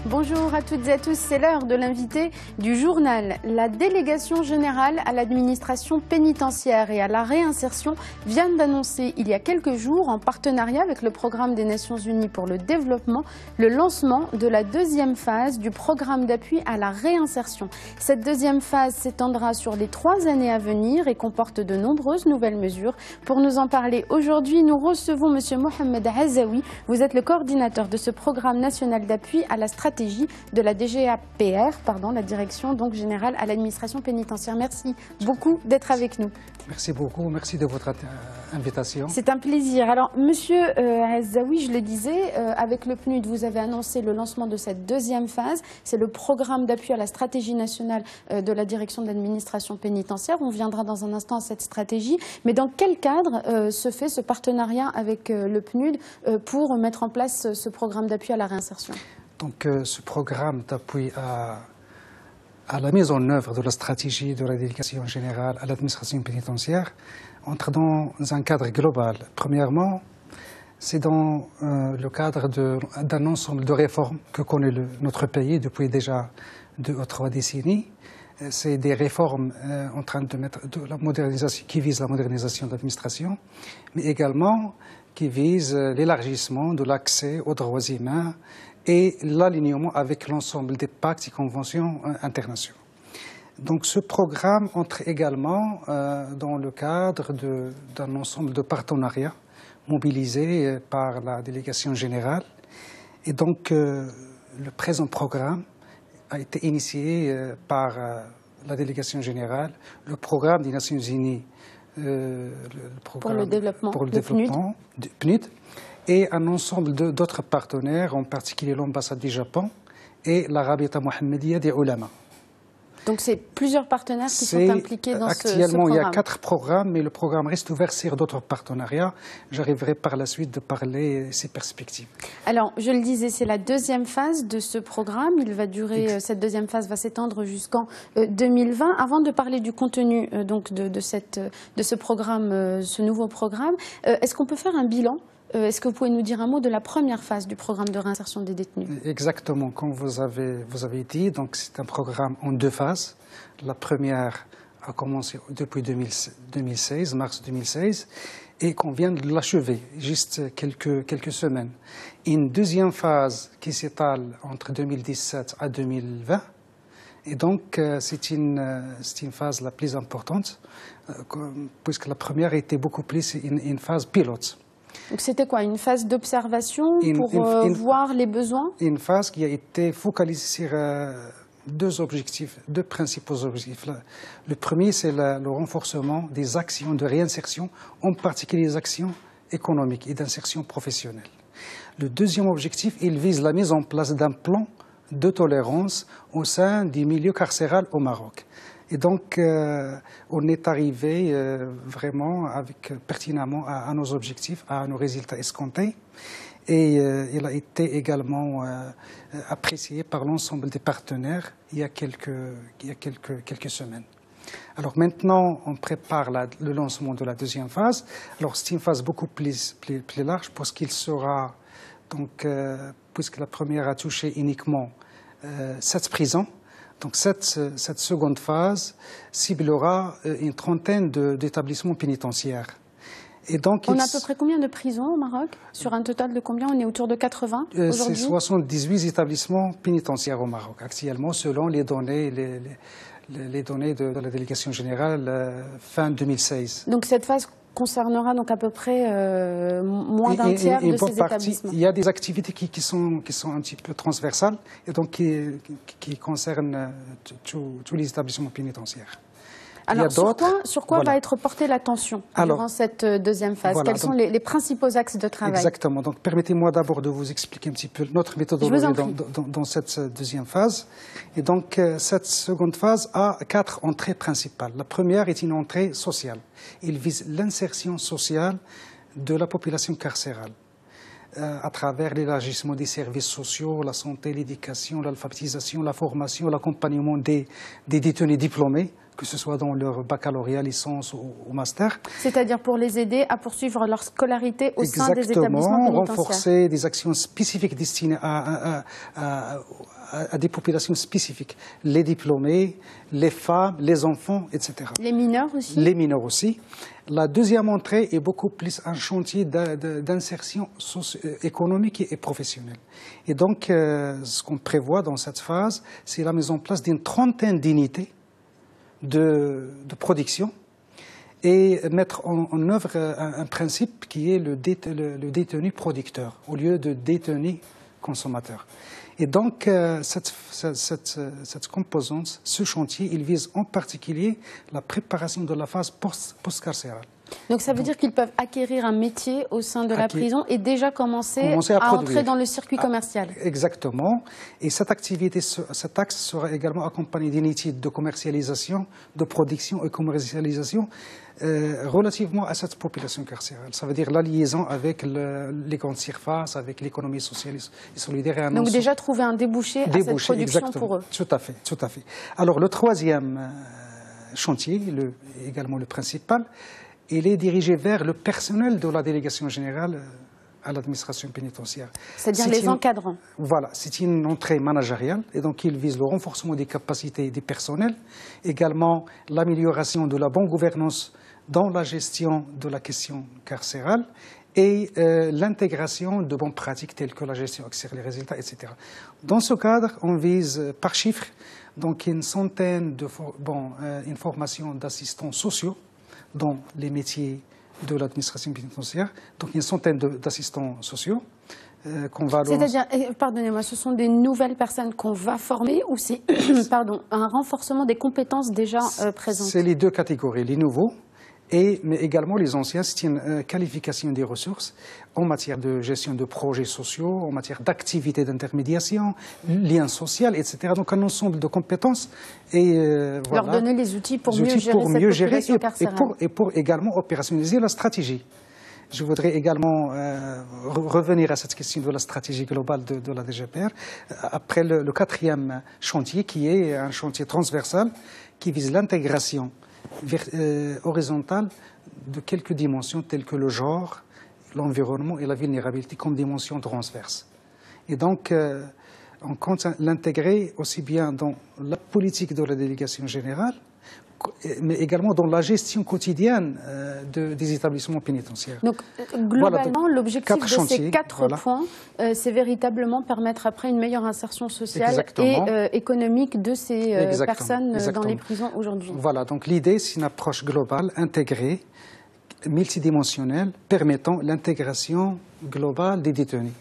Bonjour à toutes et à tous, c'est l'heure de l'invité du journal. La délégation générale à l'administration pénitentiaire et à la réinsertion vient d'annoncer il y a quelques jours, en partenariat avec le programme des Nations Unies pour le développement, le lancement de la deuxième phase du programme d'appui à la réinsertion. Cette deuxième phase s'étendra sur les 3 années à venir et comporte de nombreuses nouvelles mesures. Pour nous en parler aujourd'hui, nous recevons M. Mohamed Azaoui. Vous êtes le coordinateur de ce programme national d'appui à la stratégie de la DGAPR, la direction donc générale à l'administration pénitentiaire. Merci beaucoup d'être avec nous. Merci beaucoup, merci de votre invitation. C'est un plaisir. Alors, Monsieur Azaoui, je le disais, avec le PNUD, vous avez annoncé le lancement de cette deuxième phase. C'est le programme d'appui à la stratégie nationale de la direction de l'administration pénitentiaire. On viendra dans un instant à cette stratégie. Mais dans quel cadre se fait ce partenariat avec le PNUD pour mettre en place ce programme d'appui à la réinsertion ? Donc, ce programme d'appui à la mise en œuvre de la stratégie de la délégation générale à l'administration pénitentiaire entre dans un cadre global. Premièrement, c'est dans le cadre d'un ensemble de réformes que connaît notre pays depuis déjà 2 ou 3 décennies. C'est des réformes en train de mettre de la modernisation, qui visent la modernisation de l'administration, mais également qui visent l'élargissement de l'accès aux droits humains et l'alignement avec l'ensemble des pactes et conventions internationaux. Donc ce programme entre également dans le cadre d'un ensemble de partenariats mobilisés par la délégation générale. Et donc le présent programme a été initié par la délégation générale, le programme des Nations Unies pour le développement du PNUD, et un ensemble d'autres partenaires, en particulier l'ambassade du Japon et la Rabita Mohammedia des Ulama. Donc c'est plusieurs partenaires qui sont impliqués dans ce programme. Actuellement, il y a 4 programmes, mais le programme reste ouvert sur d'autres partenariats. J'arriverai par la suite de parler de ces perspectives. Alors, je le disais, c'est la deuxième phase de ce programme. Il va durer, cette deuxième phase va s'étendre jusqu'en 2020. Avant de parler du contenu donc de ce programme, ce nouveau programme, est-ce qu'on peut faire un bilan ? Est-ce que vous pouvez nous dire un mot de la première phase du programme de réinsertion des détenus? Exactement, comme vous avez dit, donc c'est un programme en 2 phases. La première a commencé depuis 2016, mars 2016, et qu'on vient de l'achever, juste quelques semaines. Une deuxième phase qui s'étale entre 2017 à 2020. Et donc, c'est une phase la plus importante, puisque la première était beaucoup plus une phase pilote. Donc c'était quoi? Une phase d'observation pour voir les besoins? Une phase qui a été focalisée sur 2 principaux objectifs. Le premier, c'est le renforcement des actions de réinsertion, en particulier les actions économiques et d'insertion professionnelle. Le deuxième objectif, il vise la mise en place d'un plan de tolérance au sein du milieu carcéral au Maroc. Et donc, on est arrivé vraiment pertinemment à nos objectifs, à nos résultats escomptés. Et il a été également apprécié par l'ensemble des partenaires il y a quelques semaines. Alors maintenant, on prépare le lancement de la deuxième phase. Alors c'est une phase beaucoup plus large parce qu'il sera, donc, puisque la première a touché uniquement 7 prisons. Donc cette seconde phase ciblera une trentaine d'établissements pénitentiaires. Et donc, on a à peu près combien de prisons au Maroc? Sur un total de combien? On est autour de 80 aujourd'hui? C'est 78 établissements pénitentiaires au Maroc actuellement, selon les données de la délégation générale fin 2016. Donc cette phase concernera donc à peu près moins d'un tiers de ces établissements. Il y a des activités qui sont un petit peu transversales et donc qui concernent tous les établissements pénitentiaires. Alors sur quoi va être portée l'attention durant cette deuxième phase? Quels sont les principaux axes de travail? Exactement. Donc permettez-moi d'abord de vous expliquer un petit peu notre méthodologie dans cette deuxième phase. Et donc cette seconde phase a 4 entrées principales. La première est une entrée sociale. Il vise l'insertion sociale de la population carcérale à travers l'élargissement des services sociaux, la santé, l'éducation, l'alphabétisation, la formation, l'accompagnement des détenus diplômés, que ce soit dans leur baccalauréat, licence ou master. C'est-à-dire pour les aider à poursuivre leur scolarité au sein des établissements pénitentiaires. Renforcer des actions spécifiques destinées à à des populations spécifiques, les diplômés, les femmes, les enfants, etc. Les mineurs aussi. Les mineurs aussi. La deuxième entrée est beaucoup plus un chantier d'insertion économique et professionnelle. Et donc, ce qu'on prévoit dans cette phase, c'est la mise en place d'une trentaine d'unités de production et mettre en œuvre un principe qui est le détenu producteur au lieu de détenu consommateur. Et donc, cette composante, ce chantier, il vise en particulier la préparation de la phase post-carcérale. Donc ça veut dire qu'ils peuvent acquérir un métier au sein de la prison et déjà commencer à entrer dans le circuit commercial. Exactement. Et cet axe sera également accompagné d'une étude de commercialisation, de production et commercialisation relativement à cette population carcérale. Ça veut dire la liaison avec les grandes surfaces, avec l'économie sociale et solidaire. Donc déjà trouver un débouché à cette production exactement. Pour eux. Tout à fait, tout à fait. Alors le troisième chantier, également le principal, il est dirigé vers le personnel de la délégation générale à l'administration pénitentiaire. C'est-à-dire les encadrants. Voilà, c'est une entrée managériale et donc il vise le renforcement des capacités des personnels, également l'amélioration de la bonne gouvernance dans la gestion de la question carcérale et l'intégration de bonnes pratiques telles que la gestion accélérée, les résultats, etc. Dans ce cadre, on vise par chiffre donc une formation d'assistants sociaux dans les métiers de l'administration pénitentiaire, donc une centaine d'assistants sociaux qu'on va... C'est-à-dire, pardonnez-moi, ce sont des nouvelles personnes qu'on va former ou c'est un renforcement des compétences déjà présentes? C'est les deux catégories, les nouveaux, mais également les anciens. C'est une qualification des ressources en matière de gestion de projets sociaux, en matière d'activités d'intermédiation, liens sociaux, etc. Donc un ensemble de compétences et leur donner les outils pour mieux gérer cette population carcérale. Et pour également opérationnaliser la stratégie. Je voudrais également revenir à cette question de la stratégie globale de la DGPR, après le quatrième chantier, qui est un chantier transversal qui vise l'intégration horizontale de quelques dimensions telles que le genre, l'environnement et la vulnérabilité comme dimensions transverses. Et donc, on compte l'intégrer aussi bien dans la politique de la délégation générale, mais également dans la gestion quotidienne des établissements pénitentiaires. Donc, globalement, l'objectif de ces quatre points, c'est véritablement permettre après une meilleure insertion sociale et économique de ces personnes dans les prisons aujourd'hui. Voilà, donc l'idée, c'est une approche globale, intégrée, multidimensionnelle, permettant l'intégration globale des détenus.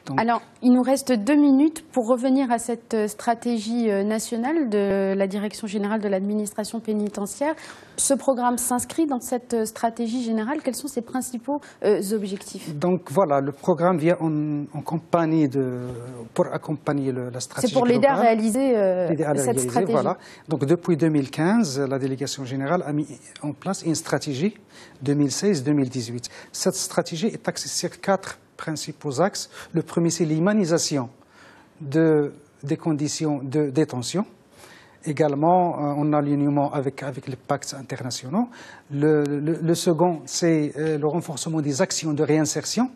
Donc... Alors, il nous reste 2 minutes pour revenir à cette stratégie nationale de la Direction générale de l'administration pénitentiaire. Ce programme s'inscrit dans cette stratégie générale. Quels sont ses principaux objectifs? Donc voilà, le programme vient en compagnie pour accompagner la stratégie. C'est pour l'aider à réaliser cette stratégie. Voilà. Donc depuis 2015, la Délégation générale a mis en place une stratégie 2016-2018. Cette stratégie est axée sur 4 principaux axes. Le premier, c'est l'humanisation des conditions de détention, également en alignement avec les pactes internationaux. Le second, c'est le renforcement des actions de réinsertion.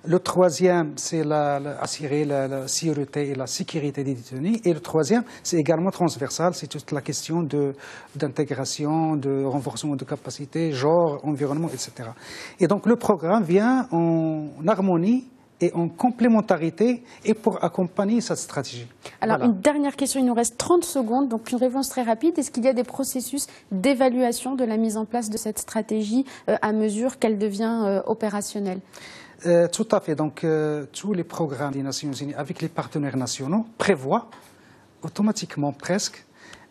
Le troisième, c'est assurer la sûreté et la sécurité des détenus. Et le troisième, c'est également transversal, c'est toute la question d'intégration, de renforcement de capacités, genre, environnement, etc. Et donc le programme vient en harmonie et en complémentarité et pour accompagner cette stratégie. Alors, une dernière question, il nous reste 30 secondes, donc une réponse très rapide. Est-ce qu'il y a des processus d'évaluation de la mise en place de cette stratégie à mesure qu'elle devient opérationnelle? Tout à fait. Donc, tous les programmes des Nations Unies avec les partenaires nationaux prévoient automatiquement presque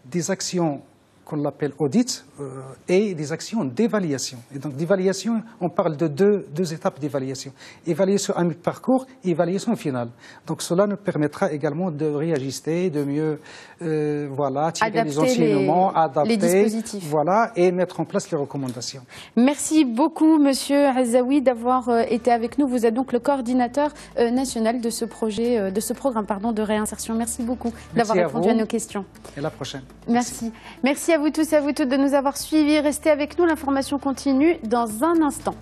des actions qu'on appelle audit et des actions d'évaluation. Et donc d'évaluation, on parle de deux étapes d'évaluation. Évaluation à mi-parcours et évaluation finale. Donc cela nous permettra également de réajuster, de mieux tirer les enseignements, adapter les dispositifs. Voilà, et mettre en place les recommandations. Merci beaucoup, Monsieur Azaoui, d'avoir été avec nous. Vous êtes donc le coordinateur national de ce projet, de ce programme de réinsertion. Merci beaucoup d'avoir répondu à nos questions. Et à la prochaine. Merci. Merci à vous tous et à vous toutes de nous avoir suivis. Restez avec nous, l'information continue dans un instant.